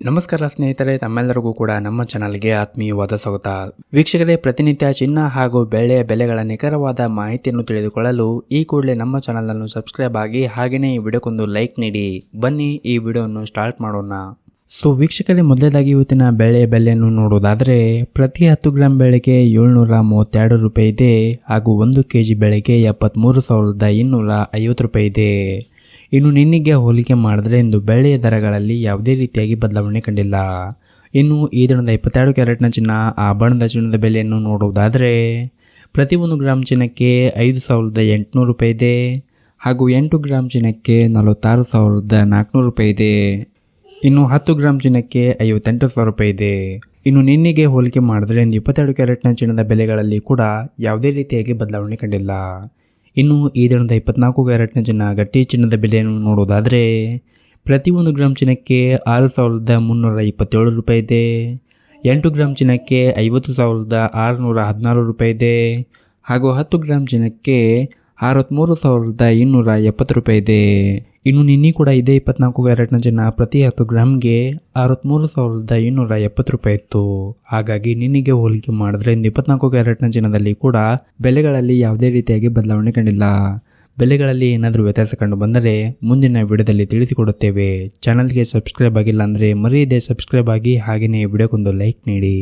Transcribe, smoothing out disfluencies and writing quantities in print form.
ನಮಸ್ಕಾರ ಸ್ನೇಹಿತರೆ, ತಮ್ಮೆಲ್ಲರಿಗೂ ಕೂಡ ನಮ್ಮ ಚಾನಲ್ಗೆ ಆತ್ಮೀಯವಾದ ಸ್ವಾಗತ. ವೀಕ್ಷಕರೇ, ಪ್ರತಿನಿತ್ಯ ಚಿನ್ನ ಹಾಗೂ ಬೆಳ್ಳಿಯ ಬೆಲೆಗಳ ನಿಖರವಾದ ಮಾಹಿತಿಯನ್ನು ತಿಳಿದುಕೊಳ್ಳಲು ಈ ಕೂಡಲೇ ನಮ್ಮ ಚಾನಲ್ ಅನ್ನು ಸಬ್ಸ್ಕ್ರೈಬ್ ಆಗಿ ಹಾಗೆಯೇ ಈ ವಿಡಿಯೋಕ್ಕೊಂದು ಲೈಕ್ ನೀಡಿ. ಬನ್ನಿ ಈ ವಿಡಿಯೋವನ್ನು ಸ್ಟಾರ್ಟ್ ಮಾಡೋಣ. ವೀಕ್ಷಕರೇ, ಮೊದಲೇದಾಗಿ ಇವತ್ತಿನ ಬೆಳೆಯ ಬೆಲೆಯನ್ನು ನೋಡೋದಾದರೆ ಪ್ರತಿ 10 ಗ್ರಾಂ ಬೆಳೆಗೆ 732 ರೂಪಾಯಿ ಇದೆ ಹಾಗೂ 1 ಕೆಜಿ ಬೆಳೆಗೆ 73,250 ರೂಪಾಯಿ ಇದೆ. ಇನ್ನು ನಿನ್ನೆಗೆ ಹೋಲಿಕೆ ಮಾಡಿದ್ರೆ ಇಂದು ಬೆಳ್ಳಿಯ ದರಗಳಲ್ಲಿ ಯಾವುದೇ ರೀತಿಯಾಗಿ ಬದಲಾವಣೆ ಕಂಡಿಲ್ಲ. ಇನ್ನು ಈ ದಿನದ 22 ಕ್ಯಾರೆಟ್ನ ಚಿನ್ನ ಆಭರಣದ ಚಿನ್ನದ ಬೆಲೆಯನ್ನು ನೋಡುವುದಾದರೆ ಪ್ರತಿ 1 ಗ್ರಾಂ ಚಿನ್ನಕ್ಕೆ 5,800 ರೂಪಾಯಿ ಇದೆ ಹಾಗೂ 8 ಗ್ರಾಂ ಚಿನ್ನಕ್ಕೆ 46,400 ರೂಪಾಯಿ ಇದೆ. ಇನ್ನು 10 ಗ್ರಾಂ ಚಿನ್ನಕ್ಕೆ 58,000 ರೂಪಾಯಿ ಇದೆ. ಇನ್ನು ನಿನ್ನೆಗೆ ಹೋಲಿಕೆ ಮಾಡಿದ್ರೆ ಇಂದು 22 ಕ್ಯಾರೆಟ್ನ ಚಿನ್ನದ ಬೆಲೆಗಳಲ್ಲಿ ಕೂಡ ಯಾವುದೇ ರೀತಿಯಾಗಿ ಬದಲಾವಣೆ ಕಂಡಿಲ್ಲ. ಇನ್ನು ಈ ದಿನದ 24 ಕ್ಯಾರೆಟ್ನ ಚಿನ್ನ ಗಟ್ಟಿ ಚಿನ್ನದ ಬೆಲೆಯನ್ನು ನೋಡೋದಾದರೆ ಪ್ರತಿ 1 ಗ್ರಾಂ ಚಿನ್ನಕ್ಕೆ 6,327 ರೂಪಾಯಿ ಇದೆ. 8 ಗ್ರಾಂ ಚಿನ್ನಕ್ಕೆ 50,616 ರೂಪಾಯಿ ಇದೆ ಹಾಗೂ 10 ಗ್ರಾಂ ಚಿನ್ನಕ್ಕೆ 63,270 ರೂಪಾಯಿ ಇದೆ. ಇನ್ನು ನಿನ್ನೆ ಕೂಡ ಇದೇ 24 ಕ್ಯಾರೆಟ್ನ ಚಿನ್ನ ಪ್ರತಿ 10 ಗ್ರಾಮ್ಗೆ 63,270 ರೂಪಾಯಿ ಇತ್ತು. ಹಾಗಾಗಿ ನಿನ್ನೆಗೆ ಹೋಲಿಕೆ ಮಾಡಿದ್ರೆ ಇಂದು 24 ಕ್ಯಾರೆಟ್ನ ಚಿನ್ನದಲ್ಲಿ ಕೂಡ ಬೆಲೆಗಳಲ್ಲಿ ಯಾವುದೇ ರೀತಿಯಾಗಿ ಬದಲಾವಣೆ ಕಂಡಿಲ್ಲ. ಬೆಲೆಗಳಲ್ಲಿ ಏನಾದರೂ ವ್ಯತ್ಯಾಸ ಕಂಡು ಬಂದರೆ ಮುಂದಿನ ವಿಡಿಯೋದಲ್ಲಿ ತಿಳಿಸಿಕೊಡುತ್ತೇವೆ. ಚಾನಲ್ಗೆ ಸಬ್ಸ್ಕ್ರೈಬ್ ಆಗಿಲ್ಲ ಅಂದರೆ ಮರೆಯದೆ ಸಬ್ಸ್ಕ್ರೈಬ್ ಆಗಿ ಹಾಗೆಯೇ ವಿಡಿಯೋಕ್ಕೊಂದು ಲೈಕ್ ನೀಡಿ.